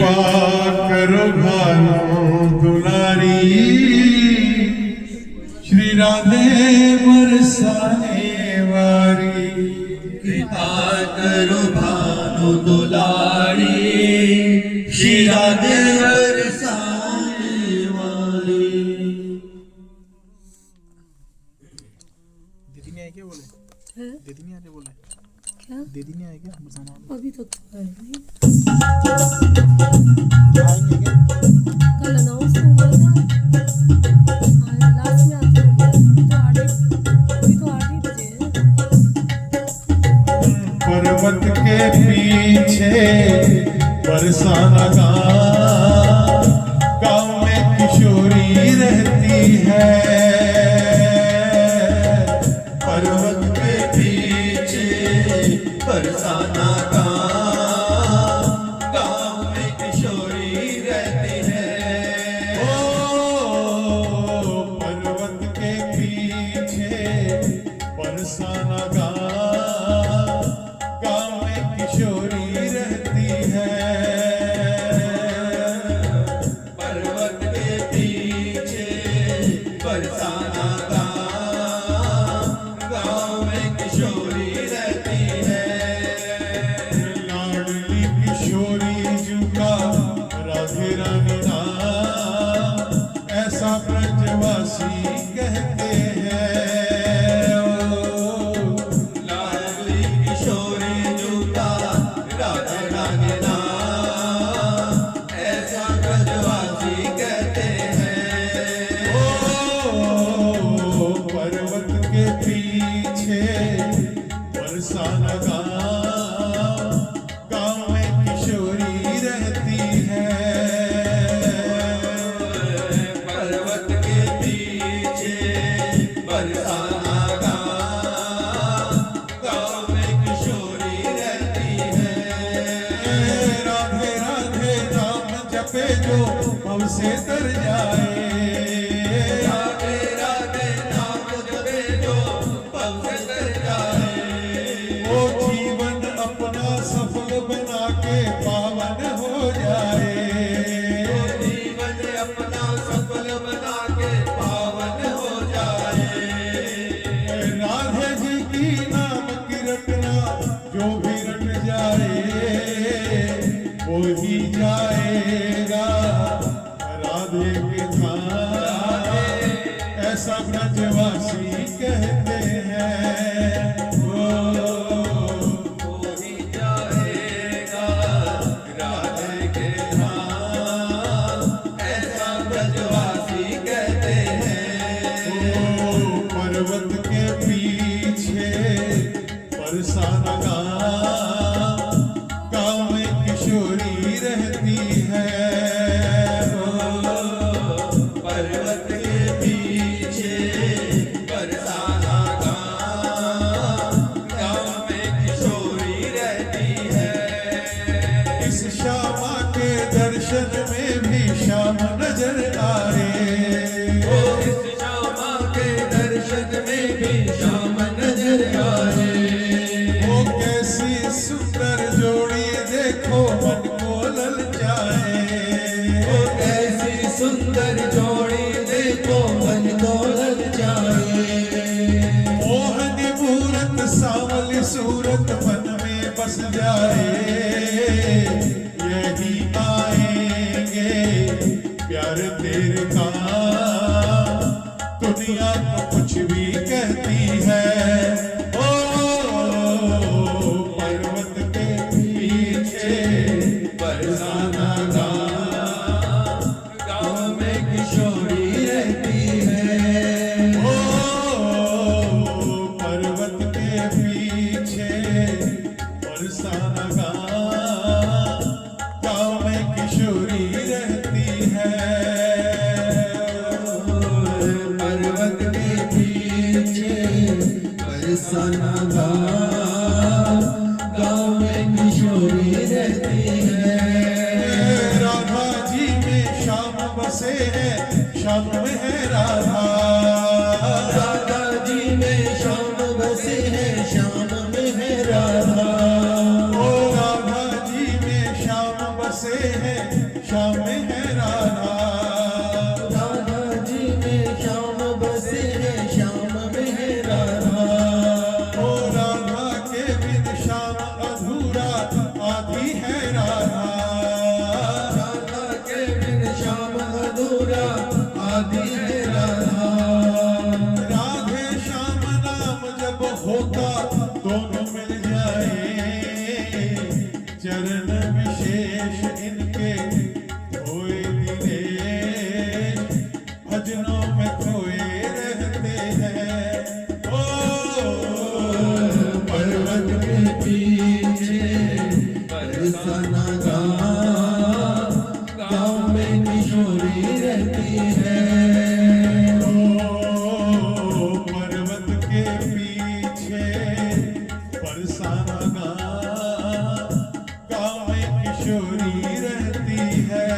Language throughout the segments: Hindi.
कृपा करो भानु दुलारी, श्री राधे बरसाने वारी। कृपा करो भानु दुलारी, श्री राधे बरसाने वाली। दीदी नहीं आई क्या बोले? दीदी नहीं आके बोले क्या? दीदी नहीं आई क्या बरसाना वाले? अभी तक तो है नहीं। आएंगे क्या? कल अनाउंस हो गया था, लास्ट में आते होंगे। अभी तो 8 ही बजे हैं। पर्वत के पीछे बरसाना गाँव में किशोरी रहती है। पर्वत के पीछे बरसाना गाँव में किशोरी रहती है। ओ पर्वत के पीछे बरसाना गाँव में किशोरी रहती है। पर्वत के पीछे बरसाना गाँव में किशोरी रहती है। लाडली किशोरी जुका राधे रानी नाम, ऐसा ब्रजवासी कहते हैं। लाडली किशोरी जुका राधे रानी नाम, ऐसा ब्रजवासी कहते हैं। ओ पर्वत के पीछे बरसाना गाँव में किशोरी रहती है। पर्वत के पीछे बरसाना गाँव में किशोरी रहती है। राधे राधे नाम जपे जो भव से तर जाए। राधे राधे नाम जपे जो भव से तर जाए। वो जीवन अपना सफल बना के पावन हो जाए। जीवन अपना सफल बना के पावन हो जाए। राधे जी की नाम की रटना जो भी रट जाए वो ही जाएगा राधे के धाम, ऐसा ब्रजवासी कहते हैं। वो ही जाएगा राधे के धाम, ऐसा ब्रजवासी कहते हैं। पर्वत के पीछे बरसाना गाँव में किशोरी रहती है। पर्वत के पीछे बरसाना गाँव में किशोरी रहती है। इस श्यामा के दर्शन में भी श्याम नजर आए। इस श्यामा के दर्शन में भी श्याम नजर आए। वो कैसी सुंदर जोड़ी देखो मन को ललचाए। वो कैसी सुंदर जोड़ी देखो मन को ललचाए। मोहनी मूरत सांवली सूरत मन में बस जाए। यही आएंगे प्यार तेरे का, दुनिया तो कुछ भी कहती है। ओ पर्वत के पीछे बरसाना गाँव में किशोरी रहती है। ओ पर्वत के पीछे बरसाना गाँव में किशोरी रहती है। पर्वत के पीछे बरसाना गाँव में किशोरी रहती है। राधा जी में श्याम बसे हैं, श्याम में है राधा। राधा जी में श्याम बसे हैं, श्याम में है राधा। ओ राधा जी में श्याम बसे हैं श्याम है राधा। राधा जी में श्याम बसे हैं, श्याम में है राधा। ओ राधा के बिन श्याम अधूरा आधी है राधा। राधा के बिन श्याम अधूरा आदि है राधा। राधे श्याम नाम जब होता दोनों मिल जाए, चरण विशेष इनके खोए दिनेश, भजनों में खोए रहते हैं। ओ पर्वत के पीछे बरसाना गाँव में किशोरी रहती है। पर्वत के पीछे बरसाना गाँव में किशोरी रहती है।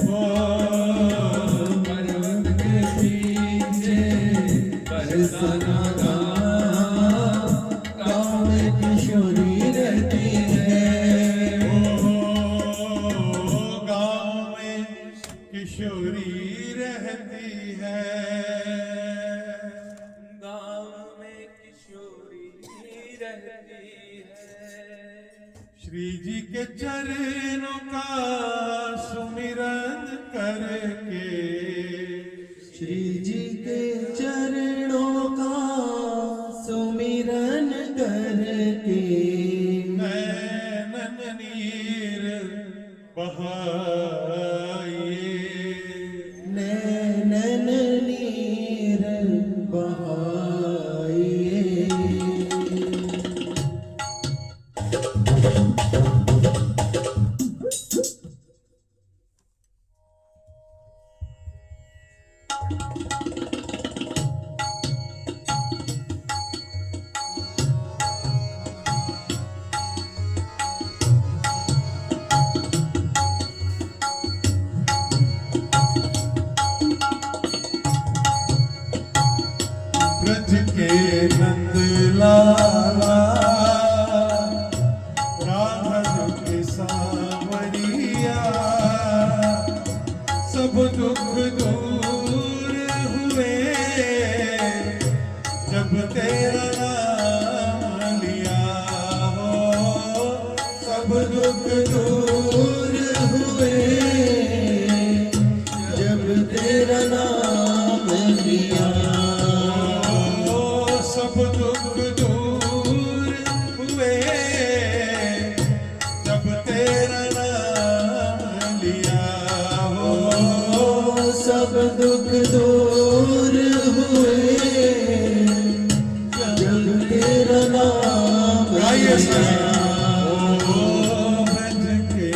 ओ पर्वत के पीछे बरसाना गाँव में किशोरी रहती है। गाँव में किशोरी रहती है। गाँव में किशोरी रहती है। श्री जी के चरणों का सुमिरन करके, श्री जी के चरणों का सुमिरन करके नैनन नीर बहाइए। नैनन नीर बहाइए। ब्रज के नंद लाला, राधा जो के सावरिया, सब दुख दूर हुए जब तेरा नाम लिया हो। सब दुख दूर हुए जब तेरा नाम लिया। सब दुख दूर हुए जब तेरा नाम लिया हो। सब दुख दूर हुए जब तेरा नाम गाइए लिया। ब्रज के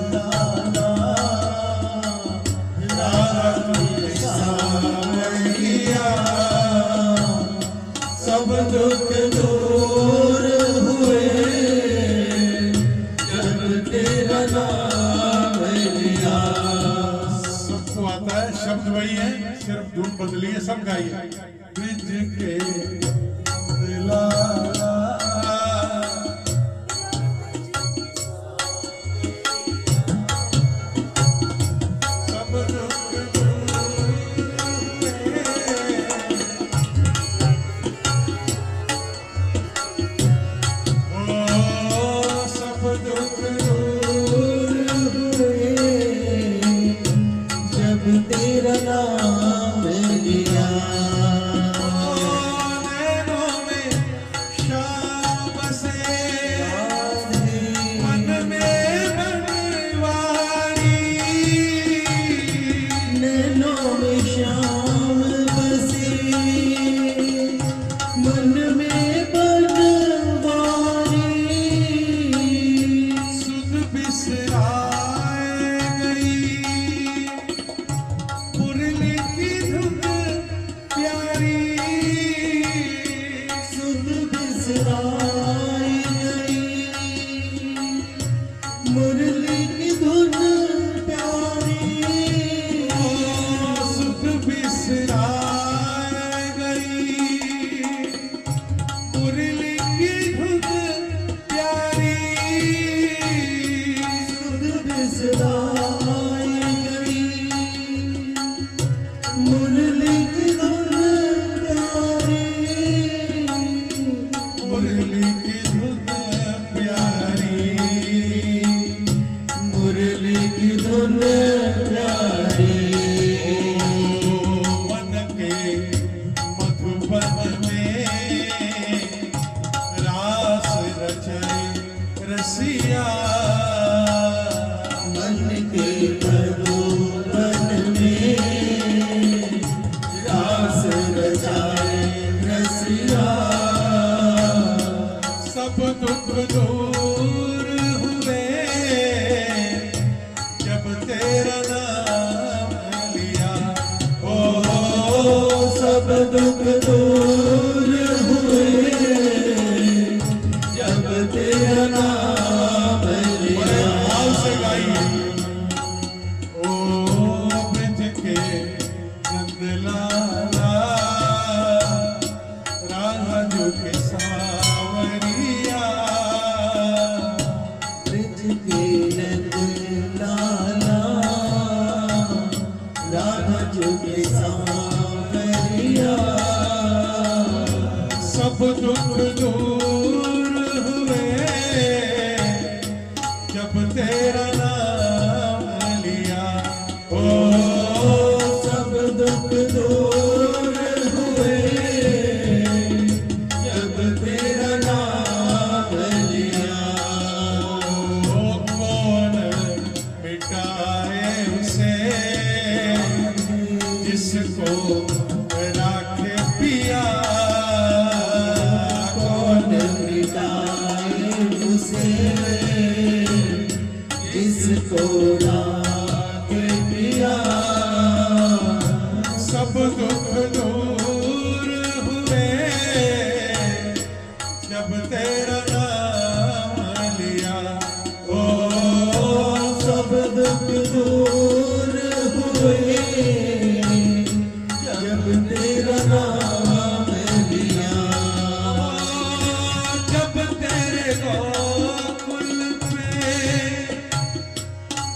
लाला, राधा के सावरिया, सब दुख दूर हुए जब तेरा नाम लिया। सबको आता है, शब्द वही है, सिर्फ धुन बदली है। सब गाइए। ब्रज के लाला, सब दुख दूर हुए। ओ सब दुख दूर हुए जब तेरा नाम लिया। नैनों में श्याम से, मन में बनवारी। नैनों में श्याम बसे, मन में बनवारी। सुध बिसराए गई मुरली की धुन प्यारी। सुध बिसराई गई मुरली की धुन प्यारी। सुध बिसराए गई मुरली की धुन प्यारी। पिया मन के मधुबन में रास रचाए रसिया सब दुख दूर हुए जब तेरा नाम लिया ओ सब दुख दूर हुए जब तेरा नाम बड़े लिया भाव से गाइए ओ ब्रज के नंदलाला राधा जो के सावरिया ब्रज के नंद लाला राधा जो के सांवरिया सब दुख दूर हुए जब तेरा नाम लिया ओ सब दुख दूर हुए जब तेरा नाम लिया ओ कौन मिटाए उसे जिसको राखे पिया कौन मिटाए उसे जिसको राखे पिया सब दुख दूर हुए जब तेरा नाम लिया ओ सब दुख दूर हुए जब तेरा नाम लिया जब तेरे गोकुल में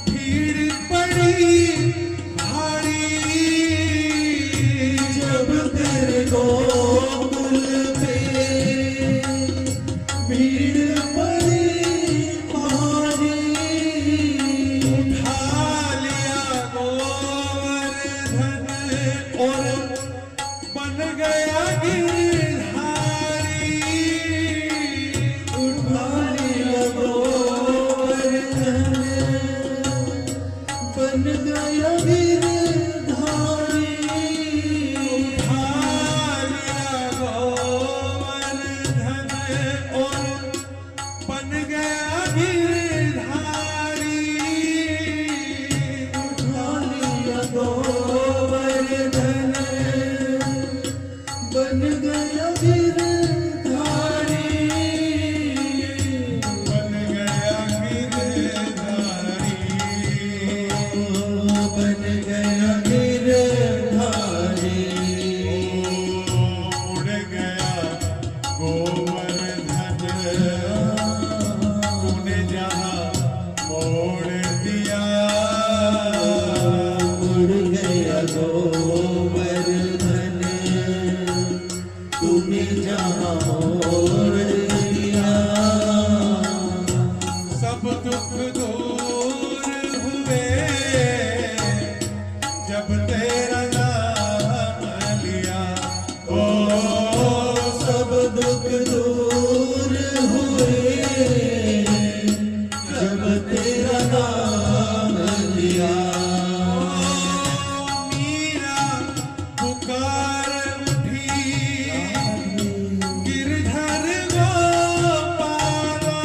भीड़ पड़ी भारी जब तेरे गोकुल पे भीड़ पड़ी भारी उठा लिया गोवर्धन और बन गया गिरधारी उठा लिया गोवर्धन बन गया गिरधारी उठा लिया गोवर्धन और बन गया गिरधारी उठा लिया गोवर्धन बन गया गिरधारी बन गया गिरधारी बन गया गिरधारी उड़ गया गोवर्धन तूने जहाँ मोड़ दिया उड़ गया गोवर्धन तूने जहाँ मोड़ दिया सब दुख दूर हुए जब तेरा नाम लिया ओ सब दुख दूर हुए जब तेरा नाम लिया मीरा पुकार उठी गिरधर गोपाला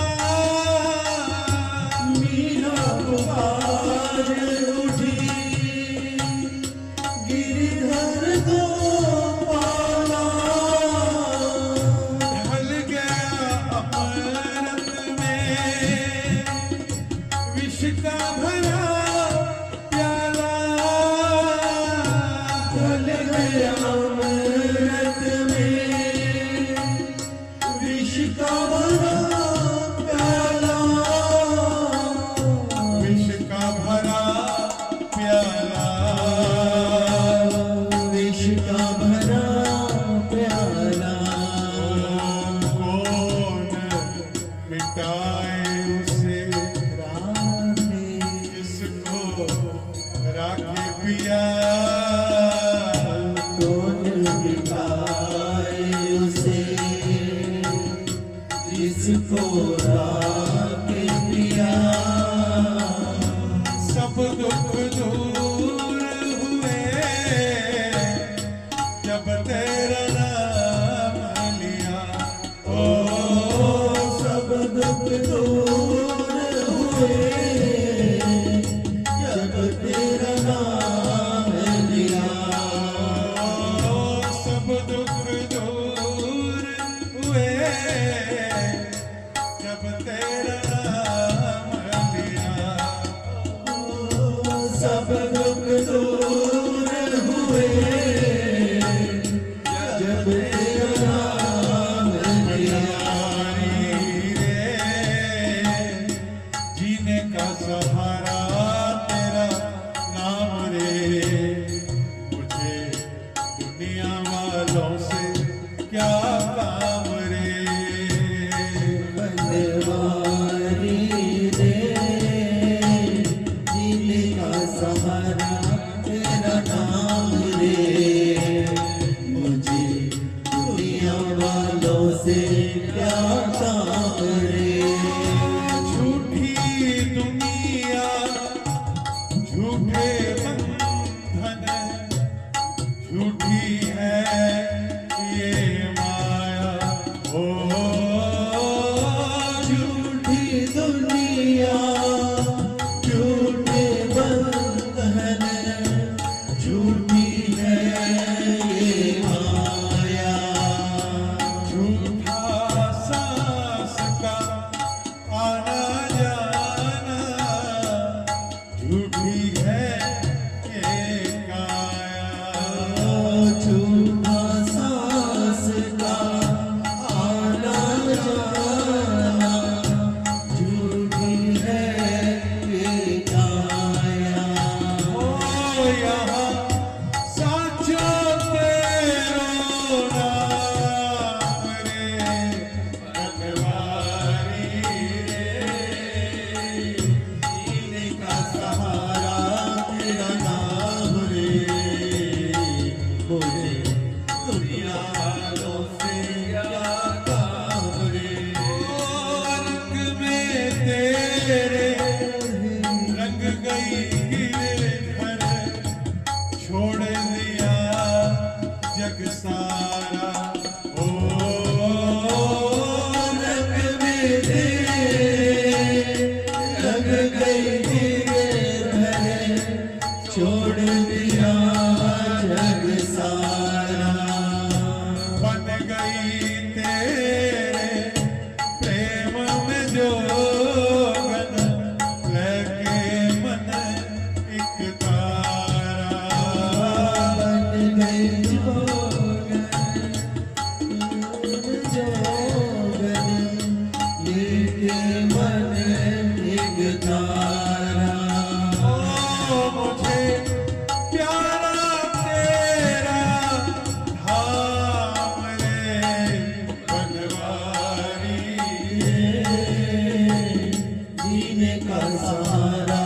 का सहारा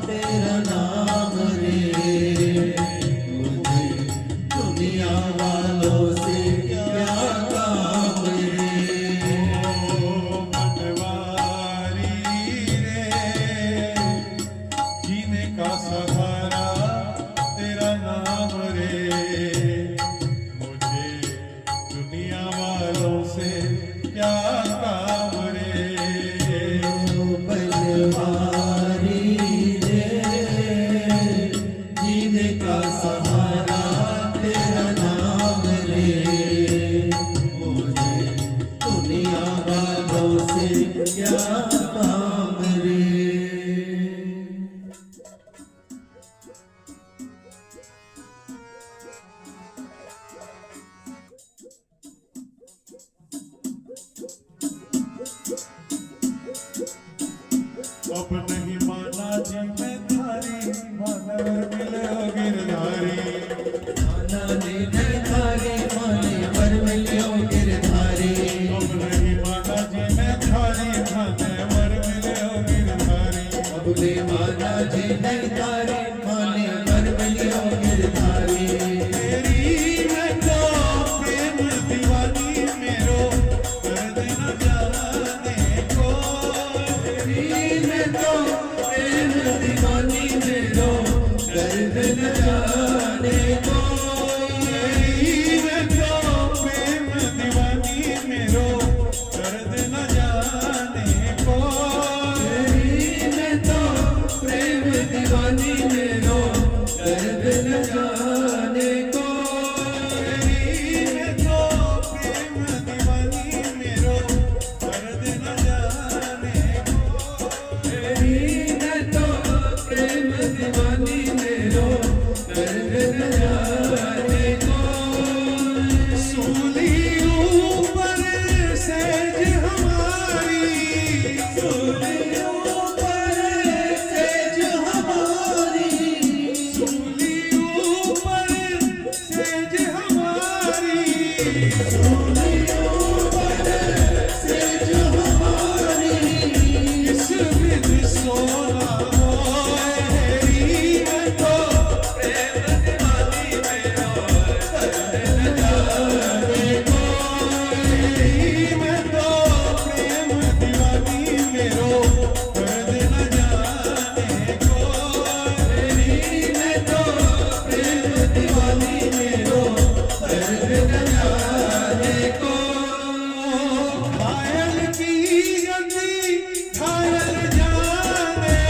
तेरा नाम रे, मुझे दुनिया वालों से क्या काम रे। पटवारी रे जीने का सहारा तेरा नाम रे, मुझे दुनिया वालों से क्या काम रे। पटवारी रे जीने का सहारा तेरा नाम रे, मुझे दुनिया वालों से क्या काम रे। अब नहीं माना जी मैं थारी, मानव मिले गिरधारी। माना ने थारी माने पर मिलियो गिरधारी, अब नहीं माना जी मैं थारी, मानव मिले गिरधारी। अबले माना जी नहीं थारी माने पर मिलियो गिरधारी। तेरी मैं तो प्रेम दीवानी मेरो, दर्द न जाने को। मैं तो प्रेम दीवानी मेरो, दर्द न जाने को। मैं तो प्रेम दीवानी मेरो, दर्द न जाने को। मैं तो प्रेम दीवानी मेरो, दर्द न जाने को। मैं तो प्रेम दीवानी मेरो, दर्द न जाने को। मैं तो प्रेम दीवानी मेरो, दर्द न जाने को। सूली ऊपर सेज हमारी, सूली ऊपर सेज हमारी, सूली ऊपर सेज हमारी। सूली ऊपर सेज हमारी। इस विधि सोना मोरी, मैं तो प्रेम दीवानी मेरो, दर्द न जाने को। मैं तो प्रेम दीवानी मेरो, दर्द न जाने को। मैं तो प्रेम दीवानी मेरो, दर्द न जाने को। घायल की गति घायल जाने,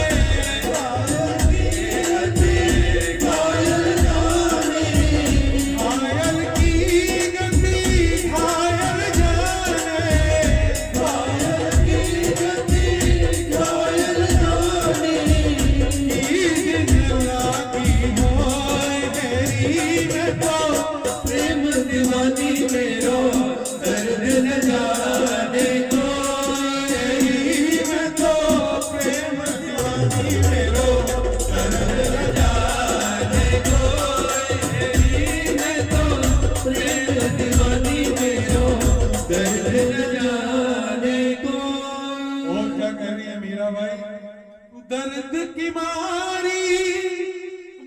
घायल की गति घायल जाने, घायल की गति घायल जाने। घायल की गति घायल जाने। ईद लागी होए मेरी, मैं तो प्रेम दीवानी मेरो, दर्द न जाने को। मैं तो प्रेम दीवानी मेरो, दर्द न जाने को। मैं तो प्रेम दीवानी मेरो, दर्द न जाने को। और क्या कह रही है मीरा भाई? दर्द की मारी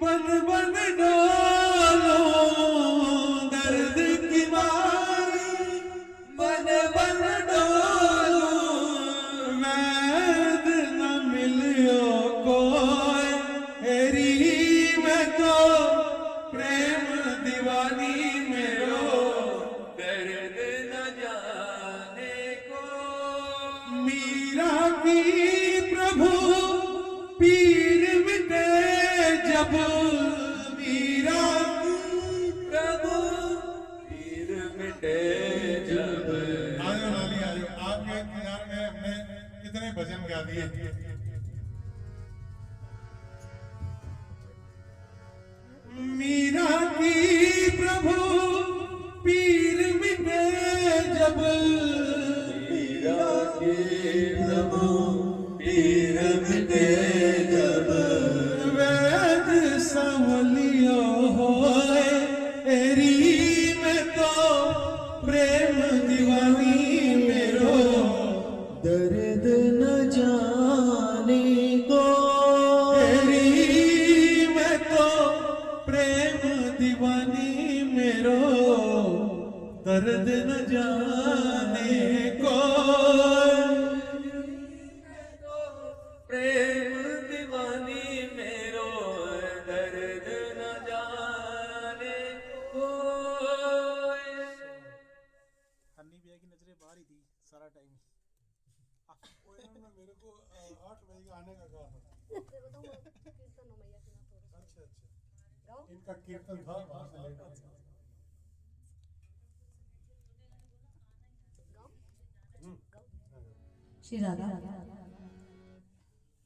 बन बन डालो, दर्द की मारी बन बन डालो, वैद न मिलियो कोई हेरी। मैं तो प्रेम दीवानी मेरो, दर्द न जाने को। मीरा की प्रभु पीर मिटे जब, मीरा की प्रभु पीर मिटे जब। आयो लाली आयो, आपके इंतजार में हमने कितने भजन गा दिए। मीरा की प्रभु पीर मिटे जब, मीरा के प्रभु पीर मिटे जब। वैद संवलियो होए एरी, मैं तो प्रेम दीवानी मेरो, दर्द न जाने दर्द न जाने कोई, प्रेम दीवानी मेरो दर्द न जाने कोई। हनी भैया की नजरें बाहर ही थी सारा टाइम। मेरे को 8 बजे का आने का कहा था। अच्छा अच्छा, इनका कीर्तन था वहां से लेकर। श्री राधा।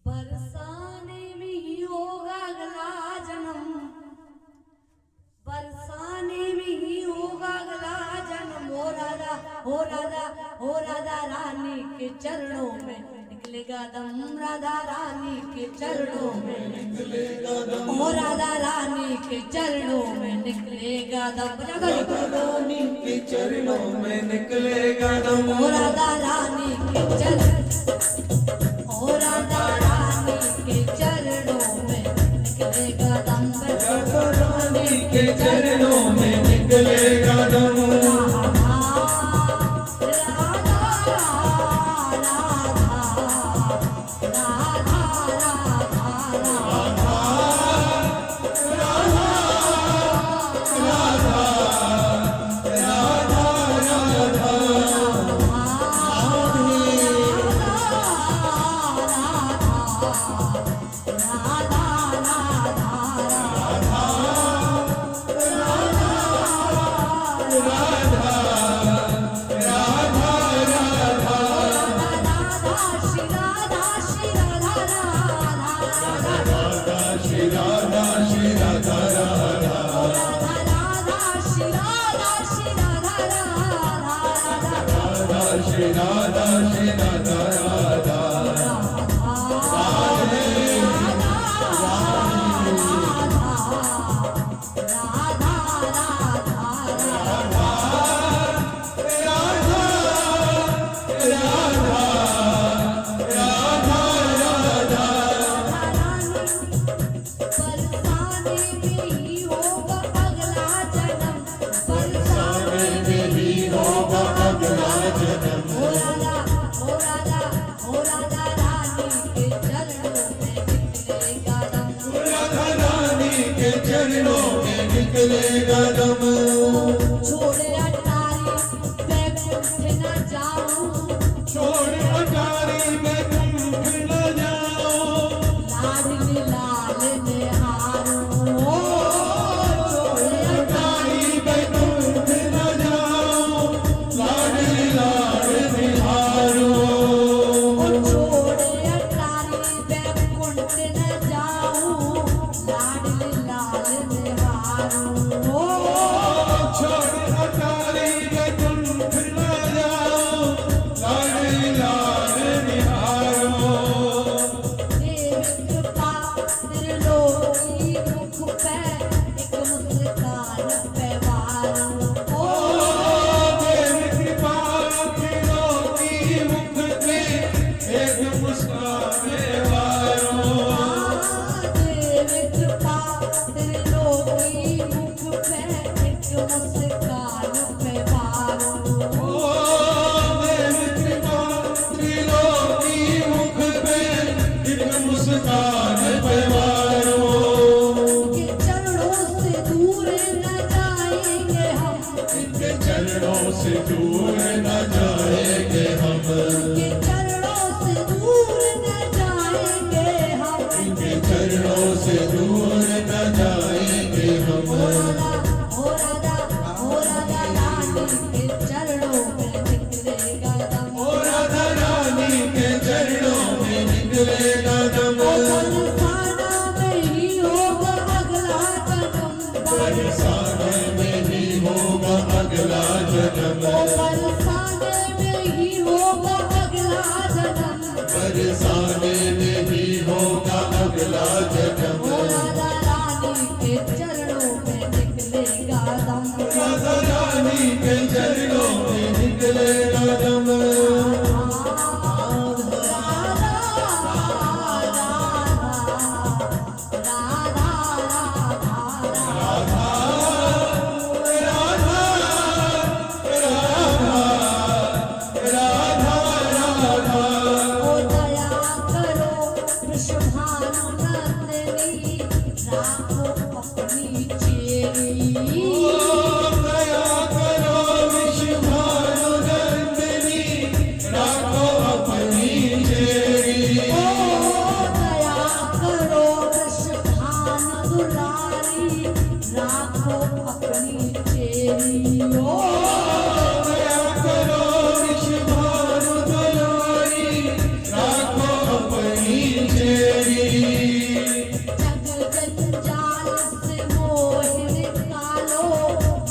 बरसाने में ही होगा अगला जन्म, बरसाने में ही होगा अगला जन्म। हो राधा हो राधा हो राधा रानी के चरणों में निकलेगा दम, राधा रानी के चरणों में निकलेगा दम। हो राधा रानी के चरणों में निकलेगा दम, राधा रानी के चरणों में निकलेगा दम। हो राधा रानी के चरण, हो राधा रानी के चरणों में निकलेगा दम, राधा रानी के चरणों में निकलेगा दम। श्री राधा श्री राधा राधा चरणों में निकलेगा दम। छोड़े अटारी मैं कुछ न जाऊं, छोड़ अटारी में तुम फिर न जाओ, लाडली लाल निहारो। छोड़े अटारी में तुम फिर न जाओ, लाडली लाल निहारो। छोड़े अटारी मैं कुछ न जाऊं, लाडली लाल निहारो। छोड़ अटारी में तुम फिर न जाओ, लाडली लाल निहारो। देव कृपा त्रिलोकी मुख पे एक मुस्कान पे वारो। देव कृपा त्रिलोकी मुख पे एक मुस्कान वारो। देव कृपा त्रिलोकी मुख पे एक मुस्कान पे वारो। देव कृपा त्रिलोकी मुख पे एक मुस्कान पे वारो। के चरणों से दूर न जाएंगे हम, इनके चरणों से दूर न जाएंगे हम, के चरणों से दूर न जाएंगे हम। इनके चरणों से दूर न जाएंगे हम। हो राधा रानी के चरणों में निकलेगा दम। ओ राधा रानी के चरणों में निकलेगा दम। बरसाना में ही होगा अगला जन्म, बरसाने में ही होगा अगला जन्म, बरसाने में ही होगा अगला जन्म। बरसाने में ही होगा अगला जन्म। हो राधा रानी के चरणों में निकलेगा दम। राधा रानी के चरणों में निकलेगा दम। राखो अपनी चेरी दया करो विश्वभानुनंदिनी राखो अपनी चेरी ओ दया करो वृषभान दुलारी राखो अपनी चेरी ओ दया करो विश्वभानुनंदिनी राखो अपनी चेरी जग जंजाल से मोह निकालो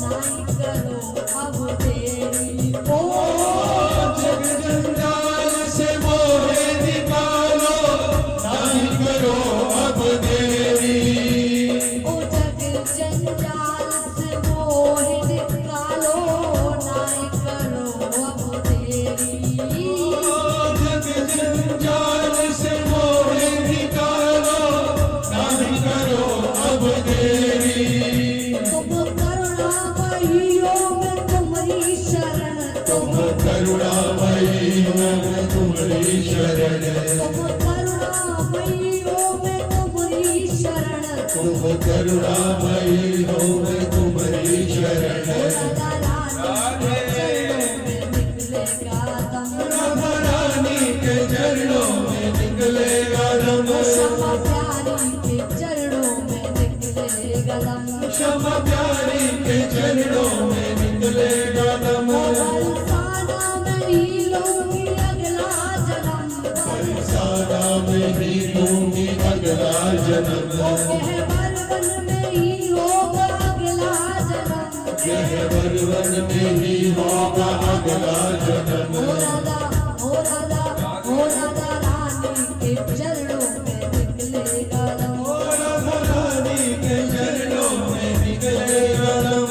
नाई करो अब देरी ओ जग जंजाल से मोह निकालो नहीं करो अब देरी ओ जग जंजाल से मोह निकालो नाई करो अब देरी जग जंजाल से मोह निकालो नहीं करो अब देरी तुम करुणामयियों में तुम्हारी शरण तुम करुणामयी हो तुम्हारी शरण तुम करुणामयियों में तुम्हारी शरण तुम करुणामयी हो तुम्हारी शरण राधा रानी के चरणों में निकलेगा दम क्षमा प्यारी के चरणों में निकलेगा दम क्षमा प्यारी के चरणों में निकलेगा दम क्षमा प्यारी के चरणों में निकलेगा दम फलसाना में ही लूंगी अगला जन्म गहवर वन में ही होगा अगला जन्म गहवर वन में ही होगा अगला जन्म ओ राधा रानी के चरणों में निकलेगा दम राधा रानी के चरणों में निकलेगा दम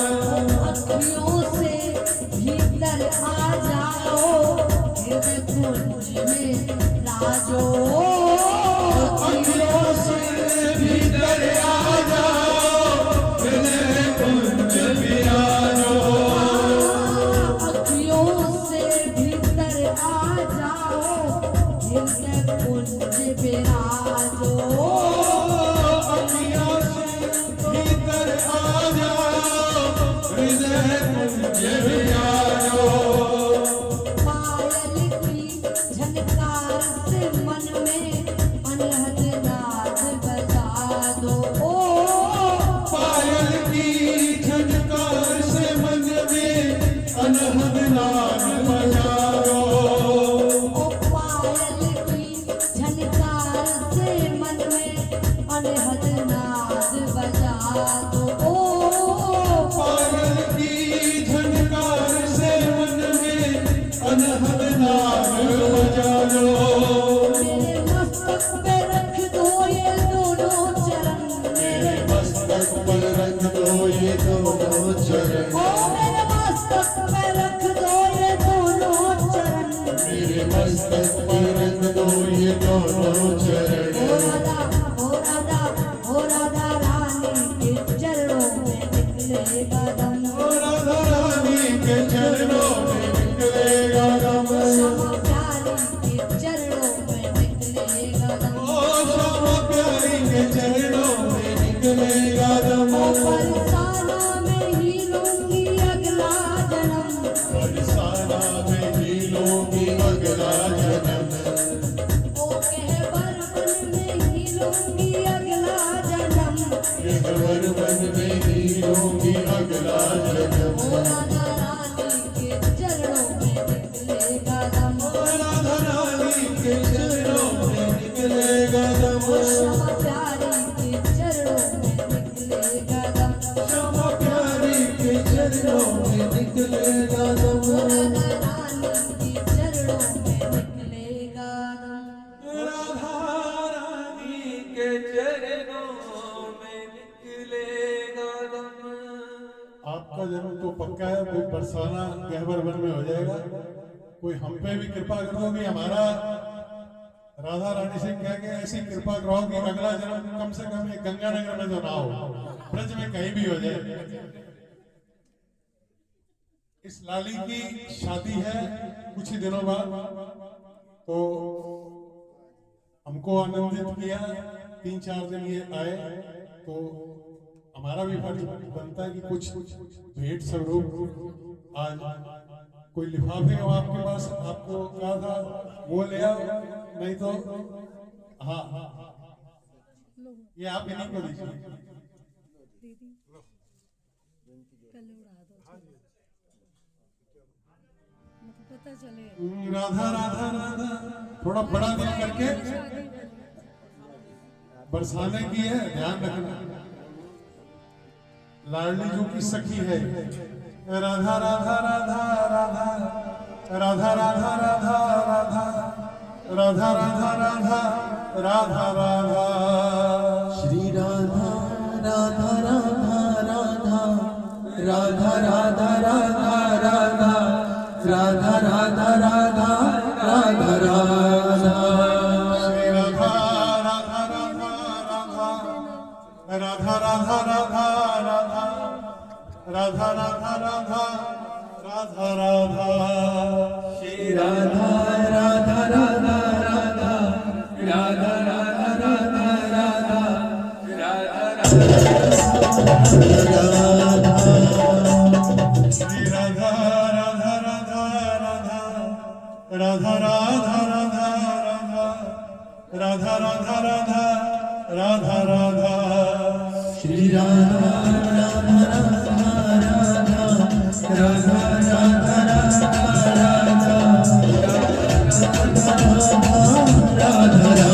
अखियों से भीतर आ जाओ हृदय कुंज में राजो अखियों से भीतर आ जाओ हृदय कुंज विराजो अखियों से भीतर आ जाओ हृदय कुंज विराजो अखियों से भीतर आ जाओ हृदय कुंज विराजो पायल की झनकार से मन में अनहद नाद बजा दो पायल की झनकार से मन में अनहद नाद बजाओ ओ पायल की झनकार से मन में अनहद नाद बजा दो पायल की झनकार से मन में अनहद नाद बजाओ मेरे मस्तक पे रख दो ये दोनों चरण मेरे मस्तक पर रख दो ये दोनों चरण ओ मेरे मस्तक पे रख दो ये दोनों चरण मेरे मस्तक पर रख दो ये दोनों चरण ओ राधा रानी के चरणों में निकलेगा दम राधा रानी के चरणों में निकलेगा दम श्यामा प्यारी के चरणों में निकलेगा दम ओ श्यामा प्यारी के चरणों में निकलेगा दम ओ फलसाना में ही लूंगी अगला जन्म बरसाना में ही लूंगी अगला जन्म ओ कहवर वन में ही लूंगी अगला जन्म गहवर वन में ही लूंगी अगला जन्म ओ राधा रानी के चरणों में निकलेगा दम राधा रानी के चरणों में निकलेगा दम ओ श्यामा प्यारी के चरणों में निकलेगा दम श्यामा प्यारी के चरणों में निकलेगा दम राधा रानी के चरणों में निकलेगा दम राधा जन्म तो पक्का है, कोई बरसाना गहबर वन में हो जाएगा। कोई हम पे भी कृपा करो कि हमारा राधा रानी से कह के ऐसी कृपा करो कि अगला जन्म कम से कम एक गंगानगर में तो ना हो, ब्रज में कहीं भी हो जाए। इस लाली की शादी है कुछ ही दिनों बाद, तो हमको आनंदित किया। 3-4 दिन ये आए, तो हमारा भी फर्ज बनता है कि कुछ भेंट स्वरूप आज कोई लिफाफे हो आपके पास, आपको कहा था वो ले आओ, नहीं तो हाँ ये आप इन्हीं को दीजिए। पता चले राधा राधा राधा थोड़ा बड़ा दिल करके बरसाने की है, ध्यान रखना। लाडली जो की सखी है, राधा राधा राधा राधा राधा राधा राधा राधा राधा राधा राधा राधा राधा श्री राधा राधा राधा राधा राधा राधा राधा राधा राधा राधा राधा राधा राधा श्री राधा राधा राधा राधा राधा राधा राधा राधा राधा राधा राधा राधा श्री राधा राधा राधा राधा राधा राधा राधा राधा श्री राधा राधा राधा राधा राधा राधा राधा राधा राधा राधा राधा राधा श्री राधा राधा राधा राधा राधा राधा राधा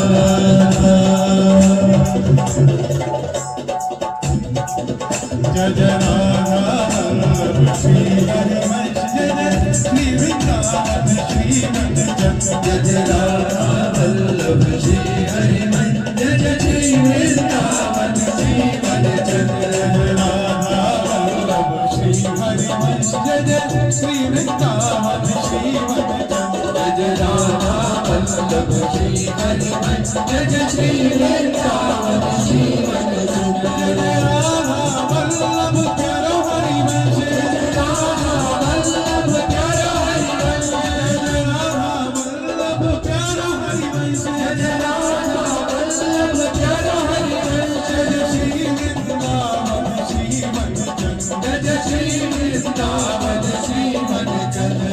जय जय राधा वल्लभ श्री हरिवंश, जय जय श्री वृंदावन श्री वनचंद्र, जय जय राधा वल्लभ श्री हरिमन, जय जय श्री वृंदावन श्री वनचंद्र, जय राधा वल्लभ श्री हरिवंश, जय जय श्री वृंदावन श्री वनचंद्र, जय जय राधा वल्लभ श्री हरिमन, जय जय श्री वृंदावन श्री वनचंद्र, जय जय राधा वल्लभ प्यारो हरिवंश, जय जय राधा वल्लभ प्यारा हरिवंश, जय राधा वल्लभ प्यारो हरिवंश, जय जय राधा वल्लभ प्यारा हरिवंश, जय जय श्री वृंदावन श्री वनचंद्र, जय जय श्री वृंदावन श्री वनचंद्र,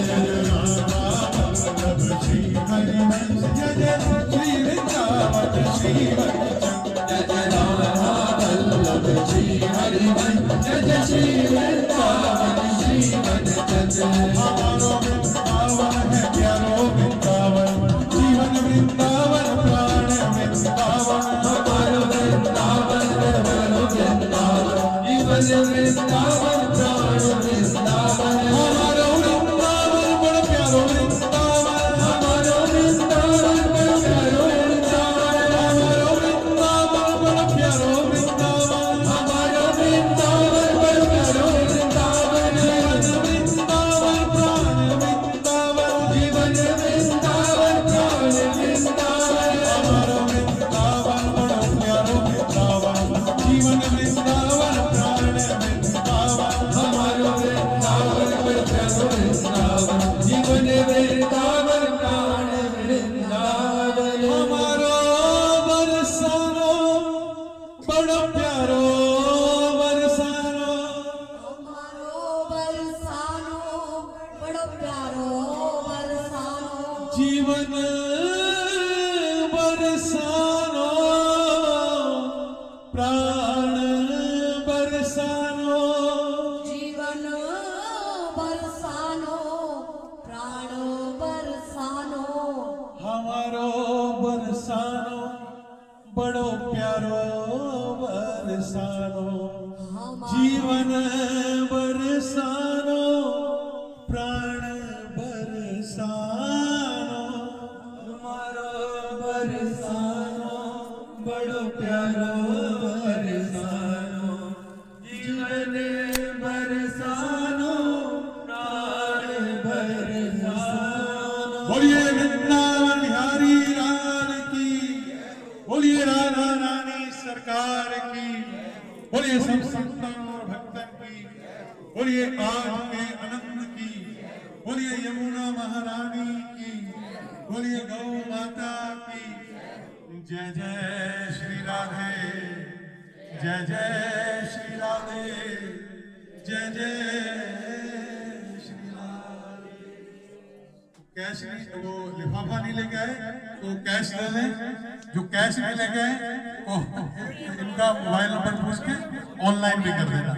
श्री हरिवंश, जय जय श्री वृंदावन श्री वनचंद्र, जय जय राधा वल्लभ श्री हरिवंश, जय जय श्री वृंदावन श्री वनचंद्र, हमारो वृंदावन है प्यारो वृंदावन, जीवन वृंदावन प्राण वृंदावन, हमारो वृंदावन हमारो वृंदावन, जीवन वृंदावन प्राण वृंदावन, हमारो वृंदावन बड़ा प्यारो वृंदावन, हमारो वृंदावन बड़ा प्यारो वृंदावन, हमारो वृंदावन बड़ा प्यारो वृंदावन, हमारो वृंदावन बड़ा प्यारो वृंदावन, वृंदावन प्राण वृंदावन, जीवन वृंदावन प्राण वृंदावन, हमारो वृंदावन बड़ा प्यारो वृंदावन, जीवन वृंदावन प्राण वृंदावन, हमारो वृंदावन बड़ा प्यारो वृंदावन, जीवन वृंदावन प्राण वृंदावन, हमारो बरसानो बड़ा प्यारो बरसानो, हमारो बरसानो बड़ो प्यारो बरसानो, जीवन बरसानो प्राण बरसानो, जीवन बरसानो प्राण बरसानो, हमारो बरसानो बड़ो प्यारो बरसानो, जीवन बरसानो प्राण बरसानो, हमारो बरसानो बड़ो प्यारो बरसानो, जीवन बरसानो वृंदावन बिहारी लाल की, बोलिए राधा रानी सरकार की, बोलिए सब संतों और भक्तन की, बोलिए आज के आनंद की, बोलिए यमुना महारानी की, बोलिए गौ माता की। जय जय श्री राधे, जय जय श्री राधे, जय जय श्री राधे। कैश नहीं, वो लिफाफा नहीं लेके आए तो कैश ले लें, जो कैश नहीं लेके आए वो इनका मोबाइल नंबर पूछ के ऑनलाइन भी कर देना।